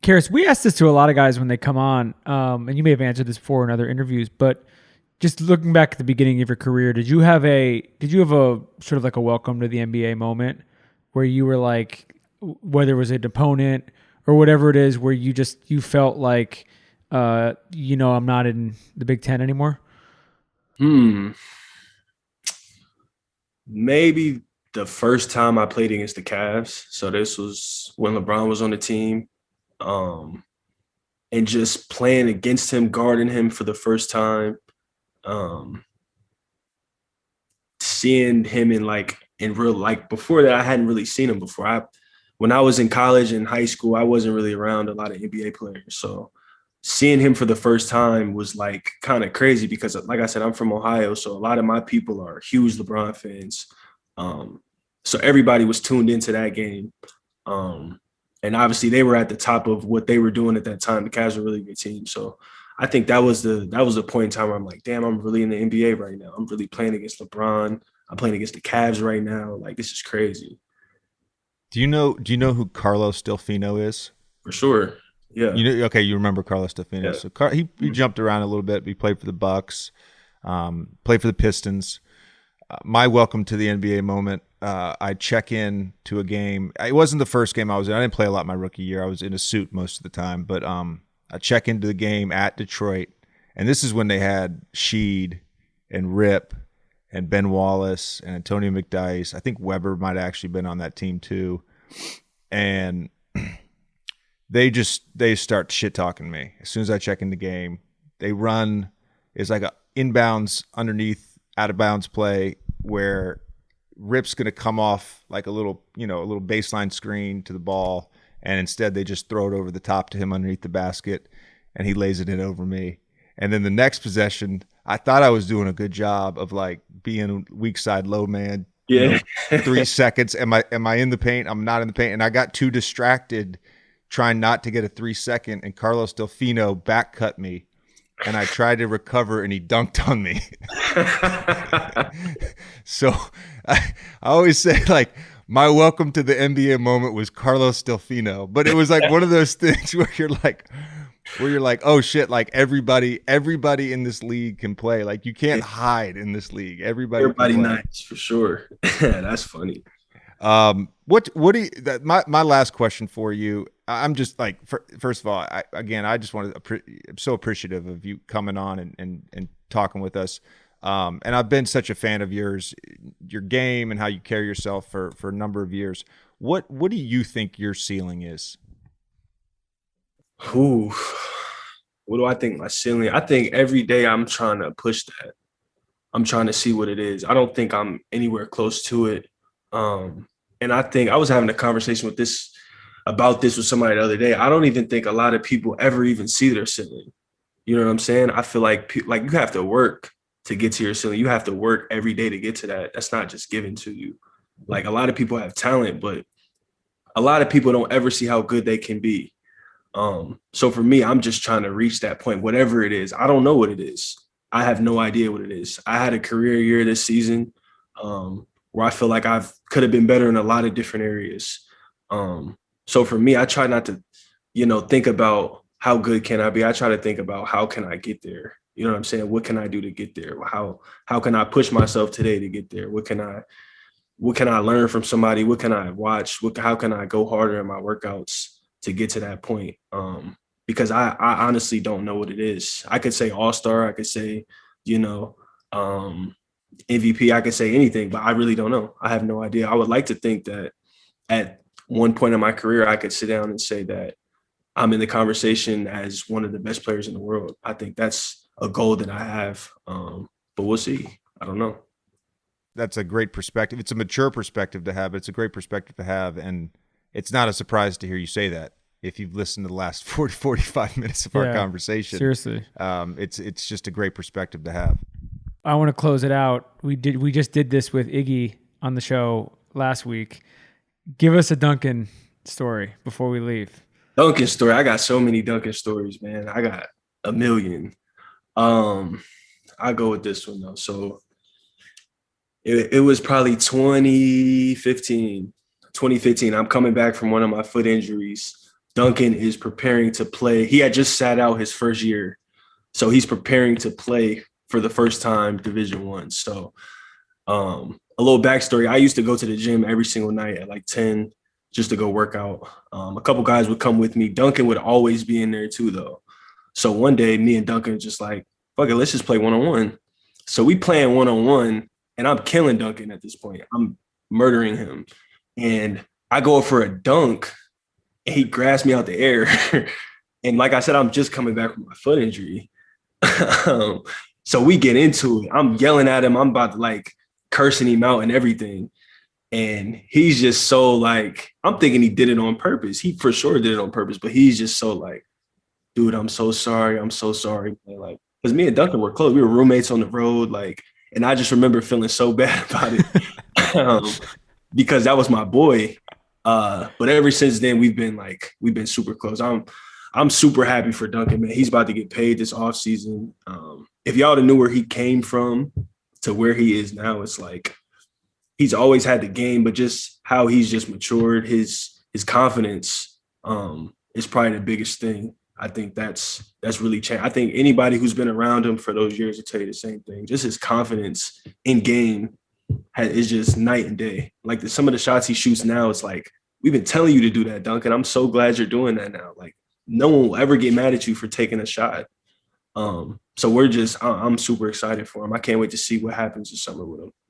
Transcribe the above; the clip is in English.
Karis, we asked this to a lot of guys when they come on, and you may have answered this before in other interviews, but just looking back at the beginning of your career, did you have a sort of like a welcome to the NBA moment where you were like, whether it was an opponent or whatever it is, where you felt like, I'm not in the Big Ten anymore? Hmm. Maybe the first time I played against the Cavs. So this was when LeBron was on the team. Um, and just playing against him, guarding him for the first time. Um, Seeing him in real, like before that, I hadn't really seen him before. When I was in college and high school, I wasn't really around a lot of NBA players. So seeing him for the first time was like kind of crazy because, like I said, I'm from Ohio, so a lot of my people are huge LeBron fans. Um, so everybody was tuned into that game, um, and obviously they were at the top of what they were doing at that time. The Cavs were a really good team, so I think that was the point in time where I'm like, damn, I'm really in the NBA right now. I'm really playing against LeBron. I'm playing against the Cavs right now. Like this is crazy Do you know who Carlos Delfino is? for sure. Yeah, Okay, you remember Carlos Delfino. yeah. So he jumped around a little bit. He played for the Bucks, played for the Pistons. My welcome to the NBA moment. I check in to a game. It wasn't the first game I was in. I didn't play a lot my rookie year. I was in a suit most of the time. But I check into the game at Detroit, and this is when they had Sheed and Rip and Ben Wallace and Antonio McDyess. I think Weber might have actually been on that team too. And they start shit talking me as soon as I check in the game. They run is like a inbounds underneath out of bounds play where Rip's going to come off like a little baseline screen to the ball, and instead they just throw it over the top to him underneath the basket, and he lays it in over me. And then the next possession, I thought I was doing a good job of like being weak side low man. Yeah. 3 seconds. Am I in the paint? I'm not in the paint, and I got too distracted trying not to get a 3 second, and Carlos Delfino back cut me, and I tried to recover, and he dunked on me. So I always say like my welcome to the NBA moment was Carlos Delfino, but it was like one of those things where you're like, oh shit, like everybody in this league can play. Like you can't hide in this league. Everybody can Everybody play. nice for sure. That's funny. What do you, my last question for you? I'm just like, first of all, I just want to, I'm so appreciative of you coming on and talking with us. And I've been such a fan of yours, your game and how you carry yourself for a number of years. What do you think your ceiling is? Ooh, what do I think my ceiling? I think every day I'm trying to push that. I'm trying to see what it is. I don't think I'm anywhere close to it. Um, and I think I was having a conversation about this with somebody the other day. I don't even think a lot of people ever even see their ceiling. You know what I'm saying? I feel like like you have to work to get to your ceiling. You have to work every day to get to that. That's not just given to you. Like a lot of people have talent, but a lot of people don't ever see how good they can be. So for me, I'm just trying to reach that point, whatever it is. I don't know what it is. I have no idea what it is. I had a career year this season, where I feel like I've could have been better in a lot of different areas. So for me, I try not to, think about how good can I be. I try to think about how can I get there. You know what I'm saying? What can I do to get there? How can I push myself today to get there? What can I learn from somebody? What can I watch? How can I go harder in my workouts to get to that point? Because I honestly don't know what it is. I could say all-star, I could say, you know, MVP, I could say anything, but I really don't know. I have no idea. I would like to think that at one point in my career, I could sit down and say that I'm in the conversation as one of the best players in the world. I think that's a goal that I have. But we'll see. I don't know. That's a great perspective. It's a mature perspective to have. It's a great perspective to have. And it's not a surprise to hear you say that. If you've listened to the last 45 minutes of our Yeah, conversation, seriously. it's just a great perspective to have. I want to close it out. We just did this with Iggy on the show last week. Give us a Dunkin story before we leave. Dunkin story. I got so many Dunkin stories, man. I got a million. Um, I go with this one though. So it was probably 2015. 2015. I'm coming back from one of my foot injuries. Dunkin is preparing to play. He had just sat out his first year, so he's preparing to play for the first time Division One. So, a little backstory: I used to go to the gym every single night at like 10 just to go work out. A couple guys would come with me. Dunkin would always be in there too, though. So one day, me and Dunkin just like, fuck it, let's just play one on one. So we playing one on one, and I'm killing Dunkin at this point. I'm murdering him, and I go for a dunk, and he grabs me out the air. And like I said, I'm just coming back from my foot injury. So we get into it. I'm yelling at him. I'm about to like cursing him out and everything. And he's just so like, I'm thinking he did it on purpose. He for sure did it on purpose, but he's just so like, dude, I'm so sorry. I'm so sorry. And like, because me and Duncan were close. We were roommates on the road. Like, and I just remember feeling so bad about it because that was my boy. But ever since then, we've been super close. I'm super happy for Duncan, man. He's about to get paid this offseason. If y'all knew where he came from to where he is now, it's like he's always had the game, but just how he's just matured, his confidence is probably the biggest thing. I think that's really changed. I think anybody who's been around him for those years will tell you the same thing. Just his confidence in game is just night and day. Like some of the shots he shoots now, it's like, we've been telling you to do that, Duncan. I'm so glad you're doing that now. Like, no one will ever get mad at you for taking a shot. So I'm super excited for him. I can't wait to see what happens this summer with him.